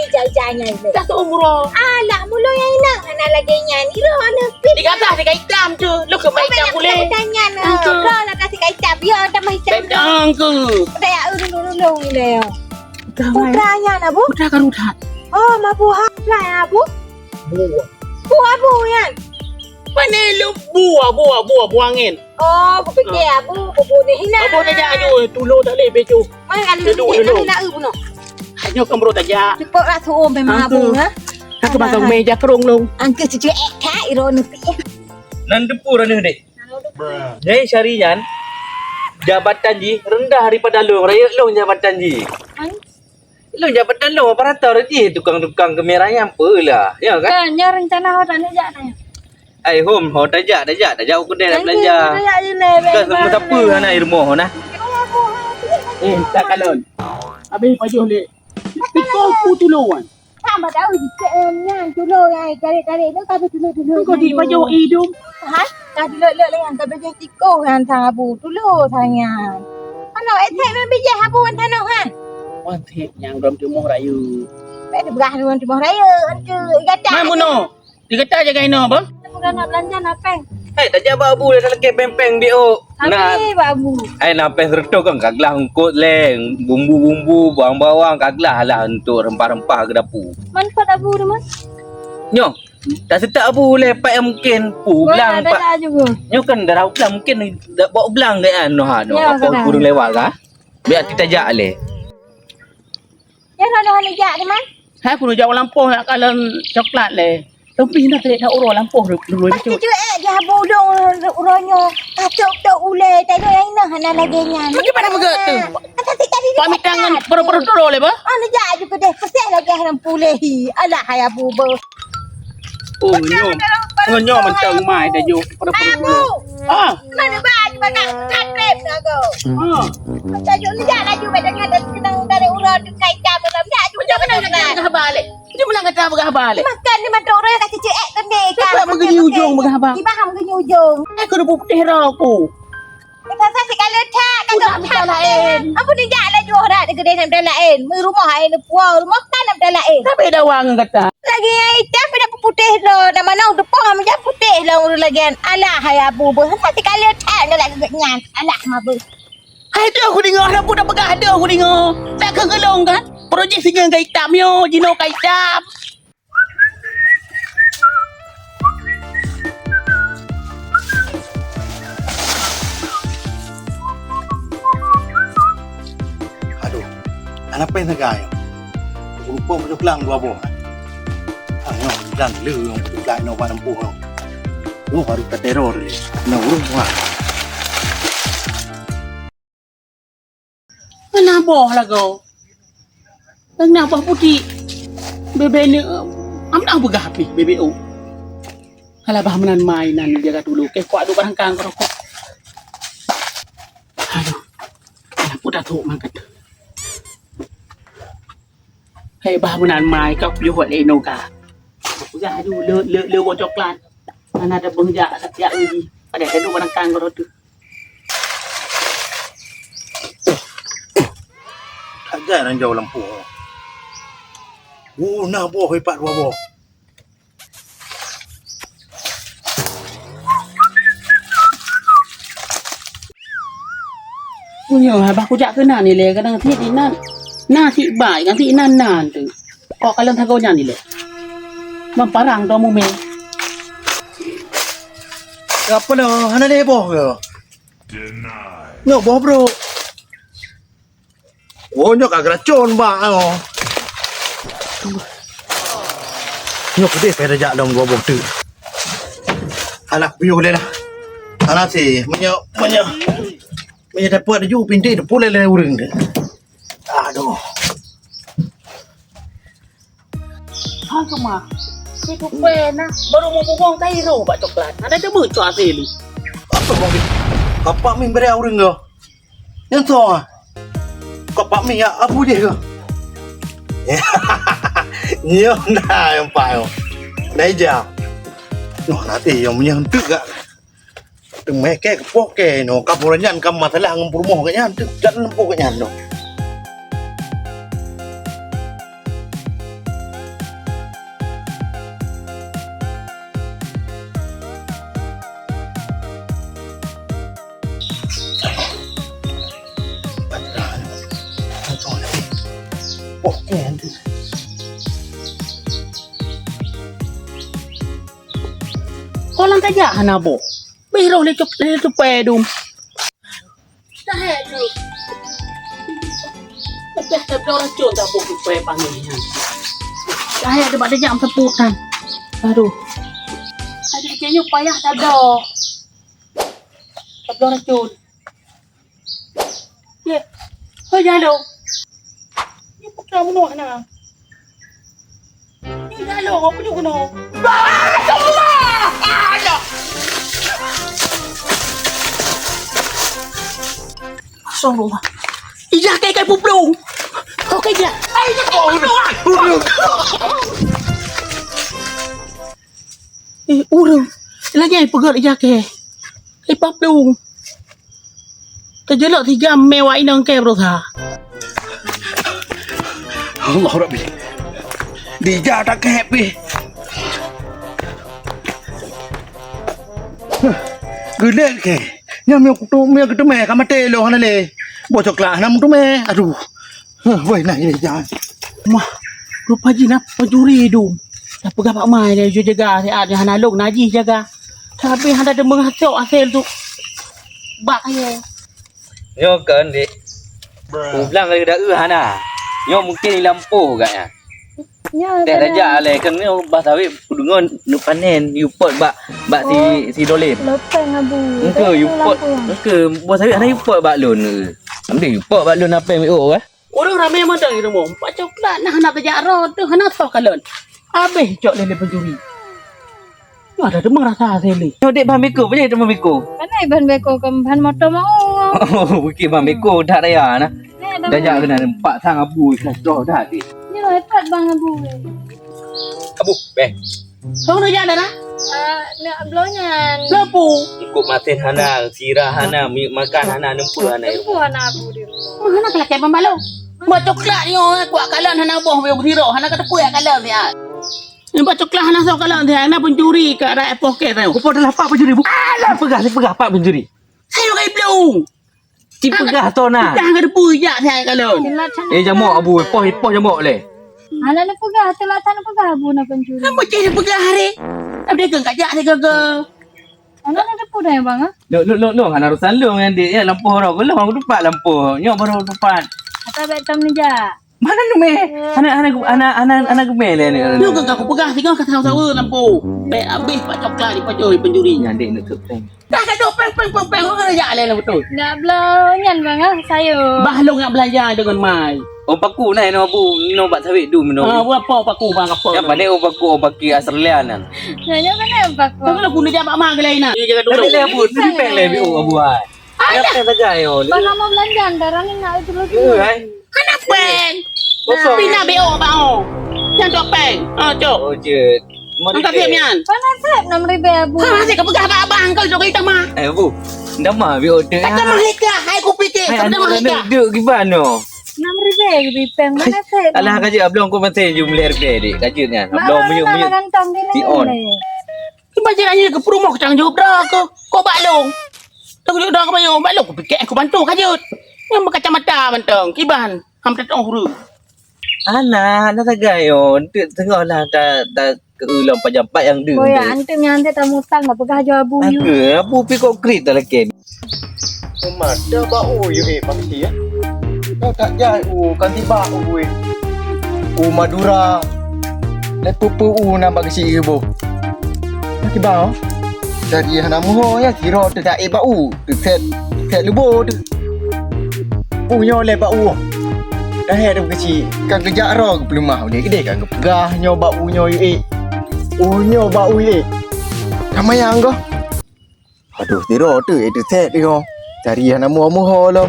jajanya ni. Dah seumur. Alah, mula yang nak. Ana lagi nyanyi roh ana. Dikata dia hitam tu. Lu ke baik hitam boleh. Tanya nak. Roh lah kasih hitam. Biar tambah hitam. Hitam ke? Saya ulung ni. Putranya nak bu? Putra kan udah. Oh, mabu haflah ya bu? Buah. Buah bu kan? Mana lu buah angin. Oh, bu fikir abu ni hina. Apa dah jadi tulu tak leh beju. Mana kalau nak bu no? Hanya kamu tak Cepat lah suruh memang abu ha. Aku pasang meja kerung lu. Angke cucu kak iron nanti ya. Nan depur ni dek. Jadi syarian jabatan ji rendah daripada lu. Raya lu jabatan ji. Lu jabatan lu apa rata je tukang-tukang kemerahnya apa lah. Ya kan? Kan, ya rencana awak tak nak jak ni. Ai home ho tajak aku dah nak belanja. Kan semua siapa anak di rumah nah. Tak kalon. Habis pajuh lek. Kau putuluan. Sama tahu nyan tulo yang tarik-tarik tu tapi tulo. Kau di pajuh hidung. Ha? Tadi lek dengan tapi je tiko kan sang abu tulo sayang. Ano etek me biji abu tanah ha. Wan thep yang dalam rumah rayu. Mek berah dengan rumah raya antu gata. Mana buno? Dikata jaga ino apa? Bukan nak belanja nak peng. Hai tajak babu dah lek pempeng bio. Nah. Tapi babu. Ai napes reto kan kaglah ungkut leng, bumbu-bumbu, bawang-bawang kaglah lah untuk rempah-rempah ke dapur. Manfaat abu tu mas. Nyo. Tak setak abu lepak yang mungkin pu belang pak. Ada juga. Nyo kan dah belang mungkin dah bawa belang ke anu ha no. Ya, Apa kadang. kurang lewat kah? Biar kita jak le. Ya nak jak ni mas. Hai aku jauh lampu nak kalon coklat le. Tapi nak tak urut lampu dulu Pasti itu. cuek dia bodong uronyo. Kacok tok ule tak ada yang nak hana lagi nyan. Bagaimana begitu tu? Kata tadi Pamit tangan perut dulu le ba? Ana jak juga deh. Pasti lagi haram pulehi. Alah hayah bubo. Oh nyo macam mai dah jo perut dulu. Ah. Mana baju banyak takrib nak go. Ah. Macam jo ni jak laju badan ada kenang dari uron dekat jam dalam jak ju Macam mana nak kata balik? Dia mana kata begah balik? Makan ni matok orang kasi cuek tu ni. Siapa begini ujung begah bang? Di baham begini ujung. Aku dah putih aku. Pasal si kalau tak Udah minta lain. Apa ni jak laju orang ada kedai nak lain. Rumah air ni puau rumah kan nak lain. Tapi dah wang kata. Lagi yang hitam pada putih dah. Dah mana udah pohon macam putih lah urut lagi. Alah hai abu ber. Sampai kalau tak nak lagi kenyan. Alah mabu. Hai tu aku dengar dah dah begah ada aku dengar. Tak kegelong kan? Projek singa kai hitam yo, jino kai hitam. Aduh, anak apa yang tegak? Lupa betul kelang dua boh. Ayo, dan lu yang betul kelang no barang buah. Lu baru ke teror ni. No rumah. Mana boh lah kau? Kenapa putih? Bebe ni amna begah api bebe o. Halah bah menan mainan jaga dulu. Ke kuat du barang kang rokok. Aduh. Aku dah thuk mangkat. Hei bah menan mai kau piu hot eno ka. Begah du le wo coklat. Mana ada bengjak satya uji. Pada du barang kang rokok tu. Agak orang jauh lampu. Nak boh hebat dua boh. Punya habis aku jak kena ni le kadang ti ni nan. Na ti bai kan ti nan tu. Kok kalau thago nya ni le. Memparang to mu me. Apa dah? Hana deh boh ke? Nyok boh bro. Oh nyok agak racun bang. Nyok deh pada jak dong gua boh tu. Anak piu dia dah. Anak si Punya dapat ada juga pintu dia pulai dari urang dia. Aduh. Ha kemah. Itu pena baru mau buang Cairo bak coklat. Ada tu bercu asli. Apa bang dia? Kapak min beri urang ke? Yang tu ah. Kapak min ya abu dia ke? Nyo dah yang payo. Dah jam. Noh nanti yang punya hentuk gak. Từng mấy cái phố kè nó cặp một nhân cầm mà thấy là ngầm một cái nhàn dẫn nó cái nhàn rồi Pokoknya tu. Orang kaya hana bo. Biro le cupai dum. Dah tu. Tapi orang cun tak bo cupai panggil ni. Dah ada pada jam seputan. Aduh. Ada kayaknya payah tak ada. Tapi orang cun. Ya. Kau jangan dong. Ni bukan menua nak. Ni dah lo, apa juga no? Astagfirullah. Ijah kai puplung. Okey je. Ai je kau puplung. Urang. Lagi ai pegat ijah kai. Kai puplung. Terjelak 3 mewah inang kai bro tha. Allah Rabbi. Dia tak happy. Gede ke? Nyam yang kutu me kamate lo hana le. Bocok lah nam tu me. Aduh. Woi nak ini jangan. Mah, rupa ji nak pencuri dum. Dah pegang pak mai dia jaga si ada hana long naji jaga. Tapi hana ada menghasil hasil tu. Bak ye. Nyo kan dik. Bilang ada hana. Nyo mungkin lampu agaknya. Ya, Dah raja le kan nyo basawi kudungan nu panen you pot bak si dolip. Lepeng abu. Engke you pot. Engke basawi ana you pot bak lon ke. Ambil you pot bak lon apa meo eh. Orang ramai mandang itu mo. Pak coklat nak hana kerja rot tu hana sok kalon. Habis cok lele pencuri. Yo ada demang rasa hasil ni. Nyo dek bamiko boleh demam biko. Mana ban beko ke ban motor mau. Oh, bukit bamiko dah raya nah. Dah jak kena empat sang abu kelas dah dah dik. Ni hebat bang abu. Abu, beh. Kau nak jalan lah? Nak blonyan. Lepu. Ikut maten hana, sirah hana, makan hana, nempu hana. Ibu anak abu dia. Hana kelak kayak pembalu. Buat coklat ni kuat kalon hana boh dia berhiro. Hana kata puyak kalon dia. Ni buat coklat hana sok kalon dia. Hana pencuri kat rakyat poket tu. Kau dah pak pencuri bukan? Alah, pegah pak pencuri. Saya pakai belum. Si pegah tu nah. Dah ada puyak saya kalon. Jamuk abu, poh jamuk le. Ala na pegah, telatan na pegah abu na pencuri. Apa cari pegang hari? Tapi dia kajak dia gagal. Ala na depu dah bang ah. Lo hana rusan lo yang dia lampu orang. Lo aku lupa lampu. Nyok baru lupa. Kata betam ni ja. Mana nu me? Anak me le ni. Lu kan aku pegang tinggal kat sawa lampu. Baik habis pak coklat ni pencuri. Yang dek nak teng. Dah ada peng orang ajak le betul. Nak blonyan bang ah saya. Bahlong nak belajar dengan mai. Oh paku nai no abu no bat sawit du no. Buat apa paku bang apa. Yang pandai oh paku baki Australian nan. Nanya mana bang? Tapi nak guna jam mak gelai nak. Dia jaga dulu. Tapi le abu ni peng le bi abu ai. Ada peng saja yo. Bang mau belanjan darah ni nak itu lagi. Ai. Kana peng. Kosong. Pina BO bao. Yang tu peng. Cok. Oh je. Angkat dia mian. Panas set 6,000 abu. Ha, saya kau pegang abang kau jok kita mah. Abu. Dah mah bi order. Kata mereka, hai ku fikir, kata mereka. Duk gimana? 6,000 ripeng mana set? Alah kerja abang kau masih jumlah RP dik. Kerja ni kan. Abang punya Gantong dia si on. Baca aja ke perumah kau jangan jawab dah kau baklong. Tak boleh dah kau bayar baklong aku fikir aku bantu kajut. Yang berkacamata bantang kiban hampir tak huru. Anak tagayo. Tengok lah tak keulang pajampat yang dia. Oh ya, antum yang ante tamu tang apa gah jawab abu you. Abu pi kau krit tak lagi. Ada bau you pasti ya. Kau tak jahat kan tiba Madura. Lepupu nama kesi ibu. Nak bau. Dari hana muho ya kira tak bau. Set lubo tu. Nyo le bau. Dah ada kecil. Kan kerja ro belum mah dia gede kan pegah nyo bau nyo you nyo bau you. Kamai yang kau. Aduh, tiro tu itu set dia. Cari hana muho lo.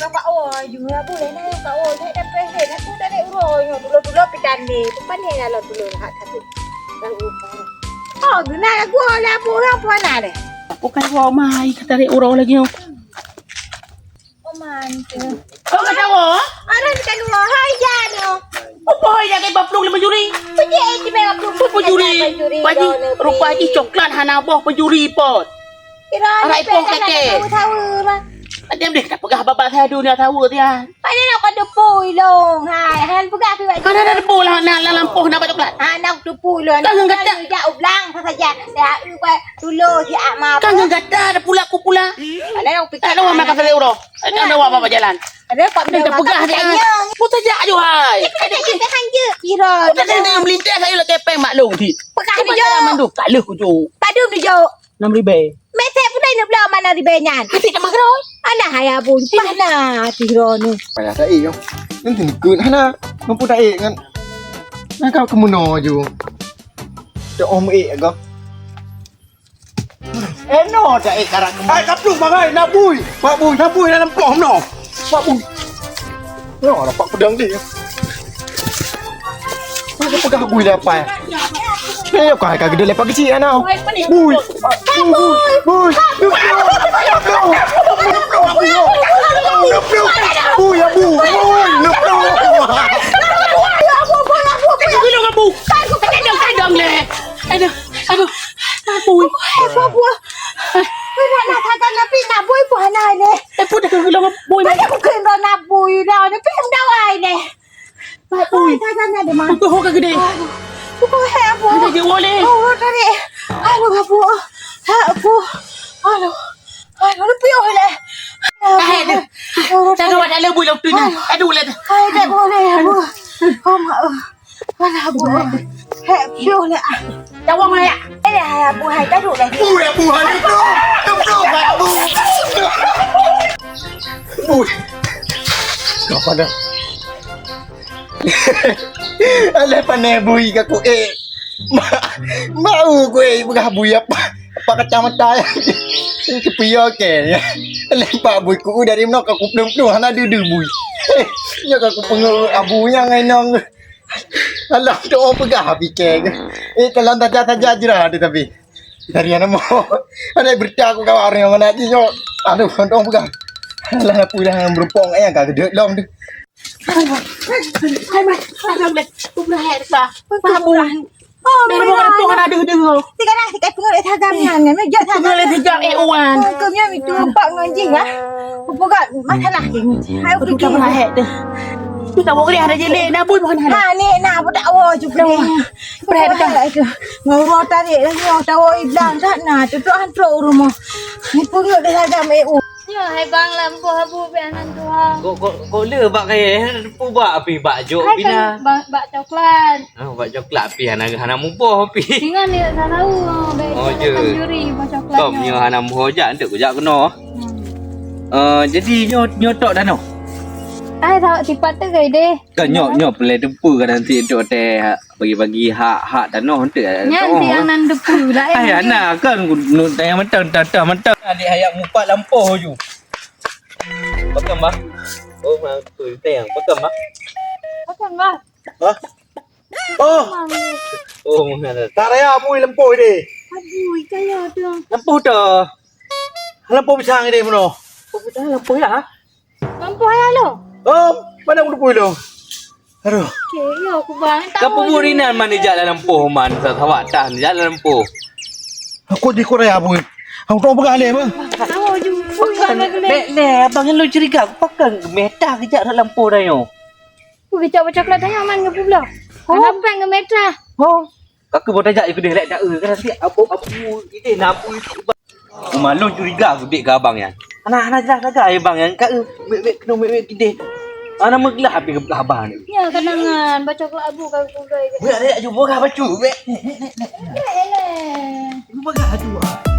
Bapak oh, juga boleh nak kau oh, saya dah present aku dah nak urus dulu pidan ni. Depan ni lah dulu hak satu. Tahu. Oh, guna aku lah pura mana deh. Bukan kau mai kata dia urang lagi. Oh man. Kau kata kau? Ada kan urus hai jano. Apa yang kau baplong le pencuri? Pencuri di mana belum Pencuri. Baju rupa ji coklat hana boh pencuri pot. Kira Arai pong keke. Tahu lah. Diam deh, tak pegah babak saya dunia tahu dia. Mana nak kau depui long. Hai, han pegah tu. Kau dah ada bola nak lampu nak coklat. Anak depui long. Kan kata Dah ublang saja. Dah dulu si Akma. kan kata ada pula aku pula. Mana nak fikir. Tak ada orang makan sale euro. Ada orang apa jalan. Ada kau Dia tak pegah dia. Putar jak je hai. Kita hanya kira. Tak ada yang melintas saya lah kepeng maklum ti. Pegah Cuma dia. jalan mandu kalah ku jo. Padu dia jo. 6,000. Mesej pun dah belah mana ribenyan. Hati tak makan oi. Alah haya pun pana tiro nu. Payah tak yo. Nanti nikun hana. Mampu tak kan. Nak kau kemuno ju. Dak om agak. No tak karak. Ai kapluk bangai nak bui. Pak bui dalam pom no. Pak bui. No, dapat pedang dia. Aku pegang bui dah apa? Eh, kau agak gede lepak kecil kan? Bui. Aduh. Bui. Apa buah? Nak kata nabi nak bui pana ni. Put dah gelong bui. Mana bukan kau nak bui dah. Ni pem dah ai ni. Bui. Kata nak de mana? Aku hok gede. Bukan apa. Ada je boleh. Oh, tadi. Aduh, apa? Aku. Aduh. Aduh, piuh leh. Tahan dia. Saya buat dalam bui tu ni. Aduh lah tu. Hai, tak boleh. Aduh. Oh, mak. Alah, abu. Hei, piuh leh. Jawang lah ya. Hai, abu. Hai, tak duduk leh. Bui. Kau pada. Alah pandai bui ke aku mau gue pegah bui apa kacamata kepia ke lempak bui ku dari mana aku pelum hana dudu bui nya aku pengu abunya ngainong alah tu orang pegah fikir kalau taja jerah ada tapi dari mana mau ada berita aku kawan yang mana je aduh orang pegah alah nak pulang berpong kak gede long tu. Hai mai. Aduh leh. Tu dah hai dah. Pabuan. Oh, Dari mana tu kan ada dia. sekarang si kai pengelit hagaman ni. Mejak Tengah le sejak wan. Kemnya itu pak nganjing ah. Bukan masalah ni. Hai Aku tak pernah hai tu. Tu tak boleh ada jelek nak bui bukan ada. Ha ni nak budak awak juga ni. Berat dah itu. Ngoro tarik lagi orang tahu iblang sana tu hantar rumah. Ni pengelit hagaman EU. Ya, hai bang lampu habu pianan tuang. Kau le bak kaya pubak api bak jok Hai bina. kan bak coklat. Bak coklat api hana mupoh api. Dengan dia tak tahu. Oh, je. Juri bak coklat. Kau punya hana mupoh jak untuk kejak kena. Jadi nyotok dah no. Ai tahu sifat tu ke deh. Kau nyok pelai depu kan nanti untuk teh bagi-bagi hak dah no untuk. Nanti anan depu lah. Ai anak kan nu tayang mentang adik hayat mupat lampu ju. Pakai bah. Oh mak tu tayang pakai bah. Bukan bah. Oh, Oh mana. tak raya bui lempoi deh. Aduh, kaya tu. Lampu dah. Lampu pisang deh mono. Lampu ya. Lampu ayah lo. Oh, mana aku bui lo? Aduh. Okey, ya aku bang. Kapu burinan mana jalan lampu man sawak dah jalan lampu. Aku di Korea bui. Aku tak pernah leh bang. Tahu ju. Bukan lagi. Le abang lu curiga aku pakai meta kejak dalam lampu dah yo. Aku kecap coklat tanya aman ke pula. Kenapa yang metra? Oh. Aku boleh tajak ikut dia lek dak kan nanti abu ide nabu itu. Malu curiga aku dik ke abang yan. Anak jaga ai bang yan ka kena ide. Ana meglah habis ke abang ni. Ya, kenangan baca coklat abu kau kugai. Buat lek jumpa ka bacu. Eh. Jumpa ka aduh.